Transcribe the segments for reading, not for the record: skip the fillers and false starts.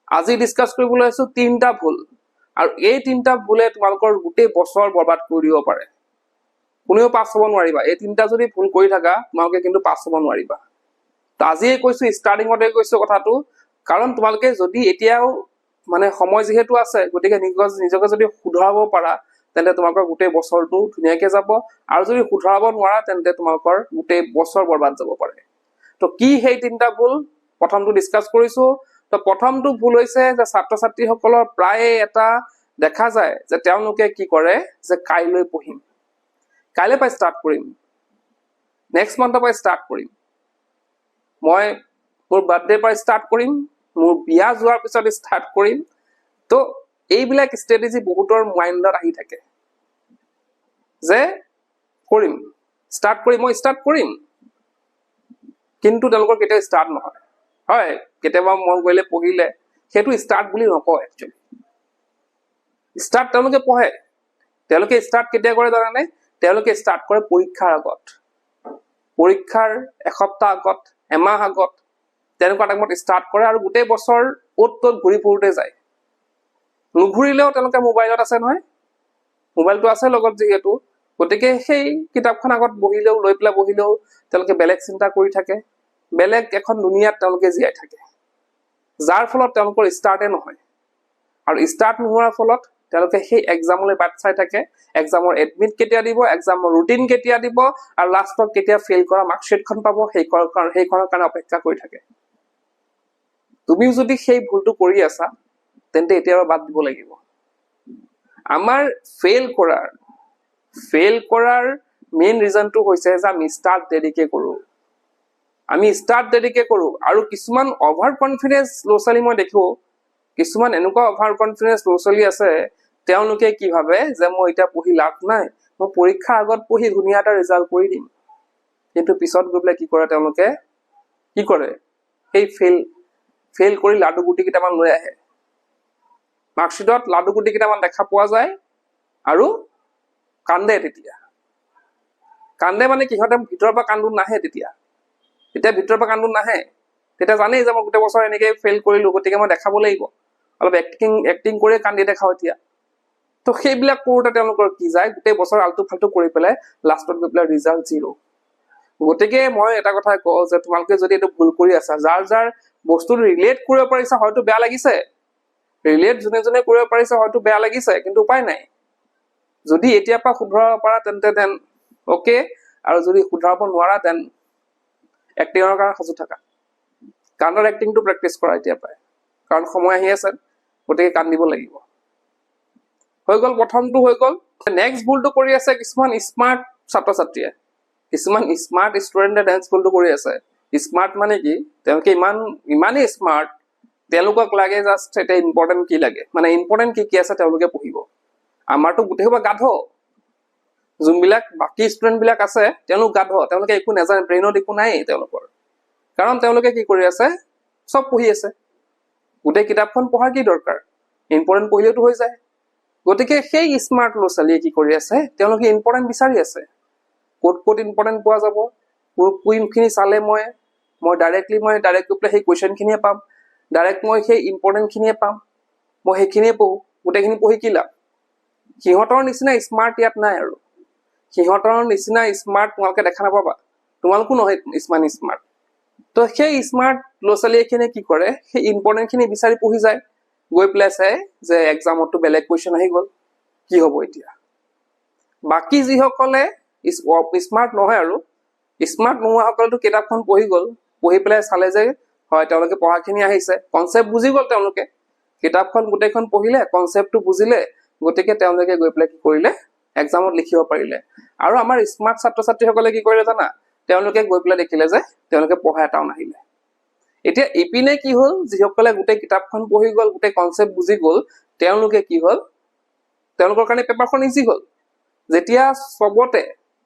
আজি ডিসকাস কৰিবলৈ আছো তিনটা ভুল আৰু এই তিনটা ভুলে তোমালোকৰ গোটেই বছৰ বৰবাদ কৰি দিব পাৰে কোনেও পাছ হ'ব নোৱাৰিবা এই তিনটা যদি ভুল কৰি থাকা তোমালোকে কিন্তু পাছ হ'ব নোৱাৰিবা তো আজি কৈছো ষ্টাৰ্টিংতে কৈছো কথাটো কাৰণ তোমালোকে যদি এতিয়াও মানে সময় যেহেতু আছে গতিকে নিজকে যদি শুধৰাব পাৰা তেন্তে তোমালোকৰ গোটেই বছৰটো ধুনীয়াকৈ যাব আৰু যদি শুধৰাব নোৱাৰা তেন্তে তোমালোকৰ গোটেই বছৰ বৰবাদ যাব পাৰে তো কি সেই তিনটা ভুল প্ৰথমটো ডিসকাস কৰিছো তো প্ৰথমটো ভুল হৈছে যে ছাত্ৰ ছাত্ৰীসকলৰ প্ৰায় এটা দেখা যায় যে তেওঁলোকে কি কৰে যে কাইলৈ পঢ়িম কাইলৈ পাই ষ্টাৰ্ট কৰিম নেক্সট মান্থৰ পৰা ষ্টাৰ্ট কৰিম মই মোৰ বাৰ্থডে পৰা ষ্টাৰ্ট কৰিম মোৰ বিয়া যোৱাৰ পিছত ষ্টাৰ্ট কৰিম তো এইবিলাক ষ্ট্ৰেটেজি বহুতৰ মাইণ্ডত আহি থাকে যে কৰিম ষ্টাৰ্ট কৰিম মই ষ্টাৰ্ট কৰিম কিন্তু তেওঁলোকৰ কেতিয়াও ষ্টাৰ্ট নহয় হয় কেতিয়াবা মন কৰিলে পঢ়িলে সেইটো ষ্টাৰ্ট বুলি নকয় একচুৱেলি ষ্টাৰ্ট তেওঁলোকে পঢ়ে তেওঁলোকে ষ্টাৰ্ট কেতিয়া কৰে জানানে তেওঁলোকে ষ্টাৰ্ট কৰে পৰীক্ষাৰ আগত পৰীক্ষাৰ এসপ্তাহ আগত এমাহ আগত তেনেকুৱা টাইমত ষ্টাৰ্ট কৰে আৰু গোটেই বছৰ অত তত ঘূৰি ফুৰোতে যায় নুঘূৰিলেও তেওঁলোকে মোবাইলত আছে নহয় মোবাইলটো আছে লগত যিহেতু গতিকে সেই কিতাপখন আগত বহিলেও লৈ পেলাই বহিলেও তেওঁলোকে বেলেগ চিন্তা কৰি থাকে বেলেগ এখন দুনিয়াত তেওঁলোকে জীয়াই থাকে যাৰ ফলত তেওঁলোকৰ ষ্টাৰ্টে নহয় আৰু ষ্টাৰ্ট নোহোৱাৰ ফলত তেওঁলোকে সেই এক্সামলৈ বাট চাই থাকে এক্সামৰ এডমিট কেতিয়া দিব এক্সামৰ ৰুটিন কেতিয়া দিব আৰু লাষ্টত কেতিয়া ফেইল কৰা মাৰ্কশ্বিটখন পাব সেইখনৰ কাৰণে অপেক্ষা কৰি থাকে তুমিও যদি সেই ভুলটো কৰি আছা তেন্তে এতিয়া বাদ দিব লাগিব আমাৰ ফেইল কৰাৰ মেইন ৰিজনটো হৈছে যে আমি ষ্টাৰ্ট দেৰিকে কৰো আৰু কিছুমান অভাৰ কনফিডেন্স ল'ৰা-ছোৱালী মই দেখো কিছুমান এনেকুৱা অভাৰ কনফিডেন্স ল'ৰা-ছোৱালী আছে তেওঁলোকে কি ভাবে যে মই এতিয়া পঢ়ি লাভ নাই মই পৰীক্ষাৰ আগত পঢ়ি ধুনীয়া এটা ৰিজাল্ট কৰি দিম কিন্তু পিছত গৈ পেলাই কি কৰে তেওঁলোকে সেই ফেইল কৰি লাডু গুটি কেইটামান লৈ আহে মাৰ্কশ্বিটত লাডু গুটি কেইটামান দেখা পোৱা যায় আৰু কান্দে মানে কি সিহঁতে ভিতৰৰ পৰা কান্দোন নাহে তেতিয়া ভিতৰৰ পৰা কান্দোন নাহে তেতিয়া জানেই যে মই গোটেই বছৰ এনেকৈ ফেইল কৰিলো গতিকে মই দেখাব লাগিব অলপ এক্টিং কৰি কান্দি দেখাও এতিয়া তো সেইবিলাক কৰোঁতে তেওঁলোকৰ কি যায় গোটেই বছৰ আলটু ফাল্টু কৰি পেলাই লাষ্টত গৈ পেলাই ৰিজাল্ট 0 গতিকে মই এটা কথা কওঁ যে তোমালোকে যদি এইটো ভুল কৰি আছা যাৰ বস্তুটো ৰিলেট কৰিব পাৰিছা হয়তো বেয়া লাগিছে ৰিলেট যোনে কৰিব পাৰিছে হয়তো বেয়া লাগিছে কিন্তু উপায় নাই যদি এতিয়াৰ পৰা শুধৰাব পাৰা তেন্তে দেন ওকে আৰু যদি শুধৰাব নোৱাৰা দেন এক্টিঙৰ কাৰণে সাজু থাকা কান্দৰ এক্টিংটো প্ৰেক্টিচ কৰা এতিয়াৰ পৰাই কাৰণ সময় আহি আছে গতিকে কান্দিব লাগিব হৈ গ'ল প্ৰথমটো হৈ গ'ল নেক্সট ভুলটো কৰি আছে কিছুমান স্মাৰ্ট ছাত্ৰ ছাত্ৰীয়ে কিছুমান স্মাৰ্ট ষ্টুডেণ্টে ডেন্স ভুলটো কৰি আছে স্মাৰ্ট মানে কি তেওঁলোকে ইমানেই স্মাৰ্ট তেওঁলোকক লাগে জাষ্ট এটা ইম্পৰ্টেণ্ট কি লাগে মানে ইম্পৰ্টেণ্ট কি আছে তেওঁলোকে পঢ়িব আমাৰতো গোটেই সোপা গাধ যোনবিলাক বাকী ষ্টুডেণ্ট বিলাক আছে তেওঁলোক গাধ তেওঁলোকে একো নাজানে ব্ৰেইনত একো নাই তেওঁলোকৰ কাৰণ তেওঁলোকে কি কৰি আছে চব পঢ়ি আছে গোটেই কিতাপখন পঢ়াৰ কি দৰকাৰ ইম্পৰ্টেণ্ট পঢ়িলেতো হৈ যায় গতিকে সেই স্মাৰ্ট ল'ৰা-ছোৱালীয়ে কি কৰি আছে তেওঁলোকে ইম্পৰ্টেণ্ট বিচাৰি আছে ক'ত ইম্পৰ্টেণ্ট পোৱা যাব কুইনখিনি চালে মই ডাইৰেক্ট গৈ পেলাই সেই কুৱেশ্যনখিনিয়ে পাম ডাইৰেক্ট মই সেই ইম্পৰ্টেণ্টখিনিয়ে পাম মই সেইখিনিয়ে পঢ়োঁ গোটেইখিনি পঢ়ি কি লাভ সিহঁতৰ নিচিনা স্মাৰ্ট ইয়াত নাই আৰু সিহঁতৰ নিচিনা স্মাৰ্ট তোমালোকে দেখা নাপাবা তোমালোকো নহয় ইমান স্মাৰ্ট তো সেই স্মাৰ্ট ল'ৰা-ছোৱালীখিনিয়ে কি কৰে সেই ইম্পৰ্টেণ্টখিনি বিচাৰি পঢ়ি যায় গৈ পেলাই চাই যে এক্সামতো বেলেগ কুৱেশ্যন আহি গ'ল কি হ'ব এতিয়া বাকী যিসকলে স্মাৰ্ট নহয় আৰু স্মাৰ্ট নোহোৱাসকলেতো কিতাপখন পঢ়ি গ'ল পঢ়ি পেলাই চালে যে হয় তেওঁলোকে পঢ়াখিনি আহিছে কনচেপ্ট বুজি গ'ল তেওঁলোকে কিতাপখন গোটেইখন পঢ়িলে কনচেপ্টটো বুজিলে গতিকে তেওঁলোকে গৈ পেলাই কি কৰিলে এক্সামত লিখিব পাৰিলে আৰু আমাৰ স্মাৰ্ট ছাত্ৰ ছাত্ৰীসকলে কি কৰিলে জানা তেওঁলোকে গৈ পেলাই দেখিলে যে তেওঁলোকে পঢ়া এটাও নাহিলে এতিয়া ইপিনে কি হ'ল যিসকলে গোটেই কিতাপখন পঢ়ি গ'ল গোটেই কনচেপ্ট বুজি গ'ল তেওঁলোকে কি হ'ল তেওঁলোকৰ কাৰণে পেপাৰখন ইজি হ'ল যেতিয়া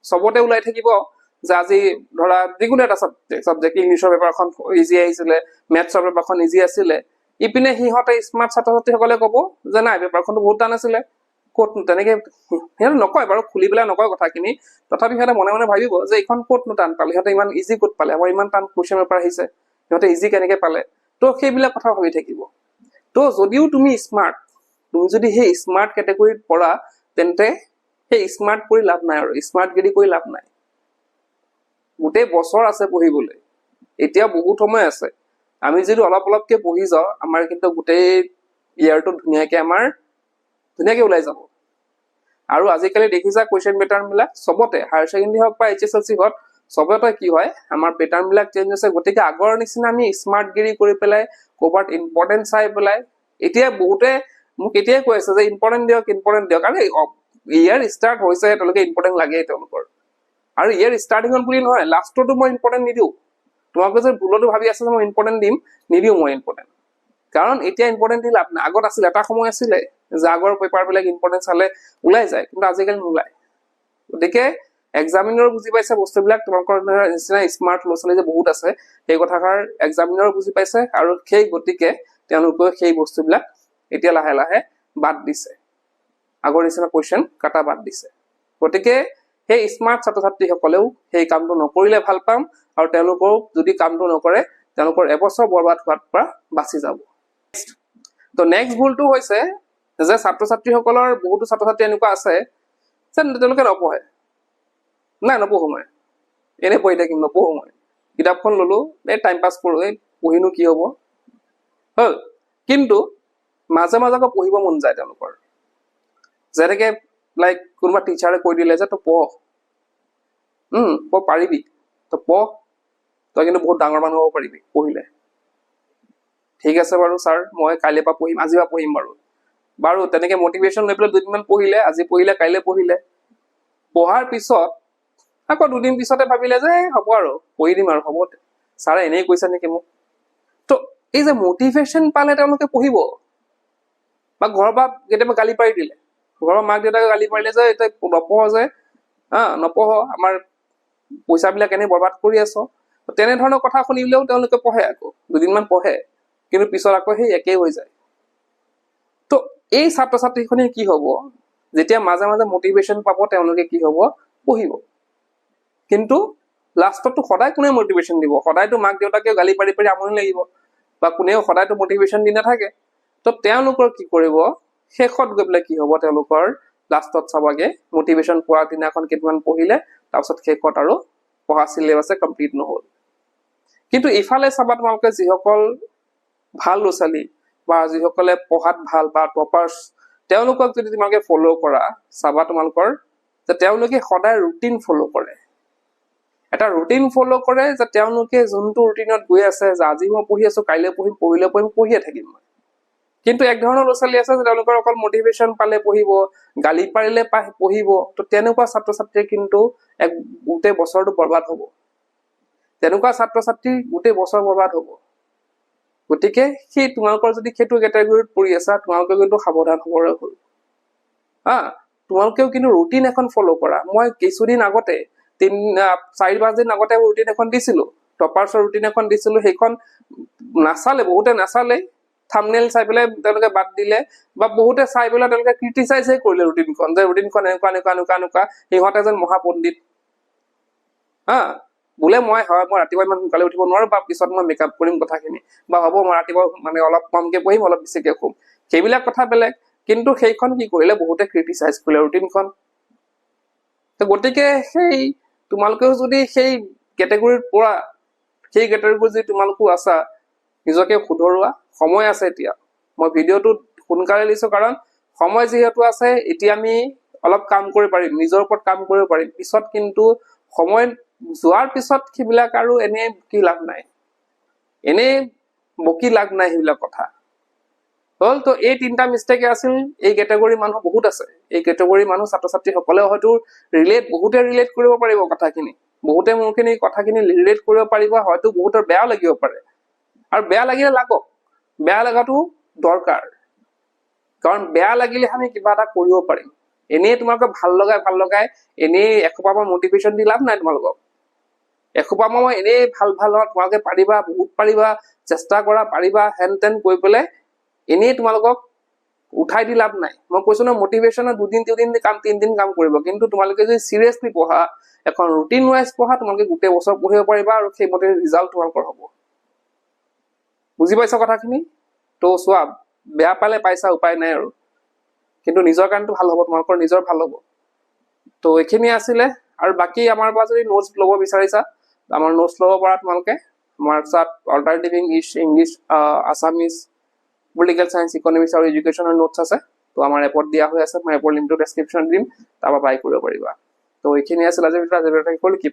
চবতে ওলাই থাকিব যে আজি ধৰা যিকোনো এটা ছাবজেক্ট ইংলিছৰ পেপাৰখন ইজি আহিছিলে মেথছৰ পেপাৰখন ইজি আছিলে ইপিনে সিহঁতে স্মাৰ্ট ছাত্ৰ ছাত্ৰীসকলে ক'ব যে নাই পেপাৰখনটো বহুত টান আছিলে ক'ত তেনেকে সিহঁতে নকয় বাৰু খুলি পেলাই নকয় কথাখিনি তথাপি সিহঁতে মনে মনে ভাবিব যে এইখন ক'তনো টান পালে সিহঁতে ইমান ইজি ক'ত পালে আমাৰ ইমান টান কুৱেশ্যন পেপাৰ আহিছে সিহঁতে ইজি কেনেকে পালে তো সেইবিলাক কথা ভাবি থাকিব তো যদিও তুমি স্মাৰ্ট, তুমি যদি সেই স্মাৰ্ট কেটেগৰীত পৰা তেন্তে সেই স্মাৰ্ট কৰি লাভ নাই আৰু স্মাৰ্টগিৰি কৰি লাভ নাই। গোটেই বছৰ আছে পঢ়িবলৈ, এতিয়া বহুত সময় আছে। আমি যদি অলপ অলপকে পঢ়ি যাওঁ আমাৰ কিন্তু গোটেই ইয়াৰটো ধুনীয়াকে ওলাই যাব। আৰু আজিকালি দেখিছা কুৱেশ্যন পেটাৰ্ণ বিলাক চবতে হায়াৰ ছেকেণ্ডেৰী হওক বা HSLC হওক চবতে কি হয় আমাৰ পেটাৰ্ণ বিলাক চেঞ্জ হৈছে। গতিকে আগৰ নিচিনা আমি স্মাৰ্টগিৰি কৰি পেলাই ক'ৰবাত ইম্পৰ্টেণ্ট চাই পেলাই এতিয়া বহুতে মোক এতিয়াই কৈ আছে যে ইম্পৰ্টেণ্ট দিয়ক আৰু ইয়াৰ ষ্টাৰ্ট হৈছে তেওঁলোকে ইম্পৰ্টেণ্ট লাগে তেওঁলোকৰ। আৰু ইয়াৰ ষ্টাৰ্টিঙত বুলি নহয় লাষ্টতো মই ইম্পৰ্টেণ্ট নিদিওঁ। তোমালোকে যে ভুলতো ভাবি আছে যে মই ইম্পৰ্টেণ্ট নিদিওঁ মই ইম্পৰ্টেণ্ট, কাৰণ এতিয়া ইম্পৰ্টেণ্ট দি লাভ নাই। আগত আছিল এটা সময় আছিলে যে আগৰ পেপাৰ বিলাক ইম্পৰ্টেণ্ট চালে ওলাই যায়, কিন্তু আজিকালি নোলায়। গতিকে এক্সামিনাৰ বুজি পাইছে বস্তুবিলাক, তোমালোকৰ নিচিনা স্মাৰ্ট ল'ৰা ছোৱালী যে বহুত আছে সেই কথাষাৰ এক্সামিনাৰ বুজি পাইছে, আৰু সেই গতিকে তেওঁলোকে সেই বস্তুবিলাক এতিয়া লাহে লাহে বাদ দিছে, আগৰ নিচিনা কুৱেশ্যন কাটা বাদ দিছে। গতিকে সেই স্মাৰ্ট ছাত্ৰ ছাত্ৰীসকলেও সেই কামটো নকৰিলে ভাল পাম, আৰু তেওঁলোকেও যদি কামটো নকৰে তেওঁলোকৰ এবছৰ বৰবাদ হোৱাৰ পৰা বাচি যাব। তো নেক্সট ভুলটো হৈছে যে ছাত্ৰ ছাত্ৰীসকলৰ বহুতো ছাত্ৰ ছাত্ৰী এনেকুৱা আছে যে তেওঁলোকে নপঢ়ে। নাই নপঢ়ো মই, এনেই পঢ়ি থাকিম, নপঢ়ো মই, কিতাপখন ললো এই টাইম পাছ কৰো, এই পঢ়িনো কি হব হ'ল। কিন্তু মাজে মাজে আকৌ পঢ়িব মন যায় তেওঁলোকৰ। যেনেকে লাইক কোনোবা টিচাৰে কৈ দিলে যে তই পঢ়, তই পাৰিবি, তই পঢ়, তই কিন্তু বহুত ডাঙৰ মানুহ হ'ব পাৰিবি পঢ়িলে। ঠিক আছে বাৰু ছাৰ, মই কাইলৈ পৰা পঢ়িম, আজিৰ পৰা পঢ়িম বাৰু তেনেকে মটিভেশ্যন লৈ পেলাই দুদিনমান পঢ়িলে, আজি পঢ়িলে কাইলৈ পঢ়িলে। পঢ়াৰ পিছত আকৌ দুদিন পিছতে ভাবিলে যে হ'ব আৰু পঢ়ি দিম আৰু, হ'ব ছাৰে এনেই কৈছে নেকি মোক। তো এই যে মটিভেশ্যন পালে তেওঁলোকে পঢ়িব, বা ঘৰৰ পৰা কেতিয়াবা গালি পাৰি দিলে, ঘৰৰ মাক দেউতাকে গালি পাৰিলে যে তই নপঢ় যে, নপঢ়, আমাৰ পইচাবিলাক এনেই বৰবাদ কৰি আছ, তেনেধৰণৰ কথা শুনিলেও তেওঁলোকে পঢ়ে, আকৌ দুদিনমান পঢ়ে, কিন্তু পিছত আকৌ সেই একেই হৈ যায়। তো এই ছাত্ৰ ছাত্ৰীখনে কি হব, যেতিয়া মাজে মাজে মটিভেশ্যন পাব তেওঁলোকে কি হব, পঢ়িব। কিন্তু লাষ্টতো সদায় কোনে মটিভেশ্যন দিব, সদায়তো মাক দেউতাকে গালি পাৰি পাৰি আমনি লাগিব, বা কোনেও সদায়তো মটিভেশ্যন দি নাথাকে। তো তেওঁলোকৰ কি কৰিব, শেষত গৈ পেলাই কি হব, তেওঁলোকৰ লাষ্টত চাবাগে মটিভেশ্যন পোৱাৰ দিনাখন কেইদিনমান পঢ়িলে, তাৰপিছত শেষত আৰু পঢ়া চিলেবাছে কমপ্লিট নহল। কিন্তু ইফালে চাবা তোমালোকে যিসকল ভাল ল'ৰা ছোৱালী বা যিসকলে পঢ়াত ভাল বা টপাৰ্ছ, তেওঁলোকক যদি তোমালোকে ফ'ল' কৰা, চাবা তোমালোকৰ যে তেওঁলোকে সদায় ৰুটিন ফ'ল' কৰে। এটা ৰুটিন ফ'ল' কৰে যে তেওঁলোকে যোনটো ৰুটিনত গৈ আছে, যে আজি মই পঢ়ি আছো, কাইলৈ পঢ়িম, পঢ়িলে পঢ়িম, পঢ়িয়ে থাকিম মই। কিন্তু এক ধৰণৰ ল'ৰা ছোৱালী আছে যে তেওঁলোকৰ অকল মটিভেশ্যন পালে পঢ়িব, গালি পাৰিলে পঢ়িব। তো তেনেকুৱা ছাত্ৰ ছাত্ৰীৰ কিন্তু গোটেই বছৰটো বৰবাদ হ'ব, তেনেকুৱা ছাত্ৰ ছাত্ৰীৰ গোটেই বছৰ বৰবাদ হ'ব। গতিকে সেই তোমালোকৰ যদি সেইটো কেটেগৰীত পৰি আছা, তোমালোকে কিন্তু সাৱধান হ'বৰে হ'ল। তোমালোকেও কিন্তু ৰুটিন এখন ফ'ল' কৰা। মই কিছুদিন আগতে 4-5 দিন আগতে ৰুটিন এখন দিছিলো, টপাৰ্ছৰ ৰুটিন এখন দিছিলো, সেইখন নাচালে, বহুতে নাচালে, থাম্বনেইল চাই পেলাই তেওঁলোকে বাদ দিলে, বা বহুতে চাই পেলাই তেওঁলোকে ক্ৰিটিচাইজহে কৰিলে ৰুটিনখন, যে ৰুটিনখন এনেকুৱা এনেকুৱা এনেকুৱা এনেকুৱা, সিহঁতে যেন মহাপণ্ডিত। বোলে মই ৰাতিপুৱা ইমান সোনকালে উঠিব নোৱাৰো, বা পিছত মই মেকআপ কৰিম কথাখিনি, বা হ'ব মই ৰাতিপুৱা মানে অলপ কমকে পঢ়িম, অলপ বেছিকে শুম, সেইবিলাক কথা বেলেগ। কিন্তু সেইখন কি কৰিলে, বহুতে ক্ৰিটিচাইজ কৰিলে ৰুটিনখন। গতিকে সেই তোমালোকেও যদি সেই কেটেগৰীত পৰা, সেই কেটেগৰীত যদি তোমালোকো আছা, নিজকে শুধৰোৱা, সময় আছে এতিয়া। মই ভিডিঅ'টো সোনকালে দিছো কাৰণ সময় যিহেতু আছে, এতিয়া আমি অলপ কাম কৰিব পাৰিম, নিজৰ ওপৰত কাম কৰিব পাৰিম। পিছত কিন্তু সময় যোৱাৰ পিছত সেইবিলাক আৰু এনেই বকি লাভ নাই, সেইবিলাক কথা হ'ল। তো এই 3টা মিষ্টেকে আছিল। এই কেটেগৰী মানুহ বহুত আছে, এই কেটেগৰী মানুহ ছাত্ৰ ছাত্ৰীসকলেও হয়তো বহুতে ৰিলেট কৰিব পাৰিব কথাখিনি, বহুতে মোৰখিনি কথাখিনি ৰিলেট কৰিব পাৰিব, হয়তো বহুতৰ বেয়াও লাগিব পাৰে। আৰু বেয়া লাগিলে লাগক, বেয়া লগাটো দৰকাৰ, কাৰণ বেয়া লাগিলে আমি কিবা এটা কৰিব পাৰিম। এনেই তোমালোকে ভাল লগাই এনেই এসোপা মই মটিভেশ্যন দি লাভ নাই। তোমালোকক এসোপা মই এনেই ভাল তোমালোকে পাৰিবা, বহুত পাৰিবা, চেষ্টা কৰা, পাৰিবা, হেন তেন কৈ পেলাই এনেই তোমালোকক উঠাই দি লাভ নাই। মই কৈছো ন, মটিভেশ্যনৰ 2-3 কাম কৰিব, কিন্তু তোমালোকে যদি চিৰিয়াছলি পঢ়া, এখন ৰুটিন ৱাইজ পঢ়া, তোমালোকে গোটেই বছৰ পঢ়িব পাৰিবা, আৰু সেইমতে ৰিজাল্ট তোমালোকৰ হ'ব। বুজি পাইছা কথাখিনি? তো চোৱা, বেয়া পালে পাইছা উপায় নাই আৰু কিন্তু নিজৰ কাৰণটো ভাল হ'ব তোমালোকৰ নিজৰ ভাল হ'ব তো এইখিনি আছিলে আৰু বাকী আমাৰ পৰা যদি নোটছ ল'ব বিচাৰিছা আমাৰ নোটছ ল'ব পৰা তোমালোকে আমাৰ তাত alternative English Assamese political science economics আৰু এডুকেশ্যনৰ নোটছ আছে তো আমাৰ এপত দিয়া হৈ আছে মই এপৰ লিংকটো ডেছক্ৰিপশ্যন দিম তাৰ পৰা বাই কৰিব পাৰিবা তো এইখিনি আছিল আজি ভিডিঅ'টো কি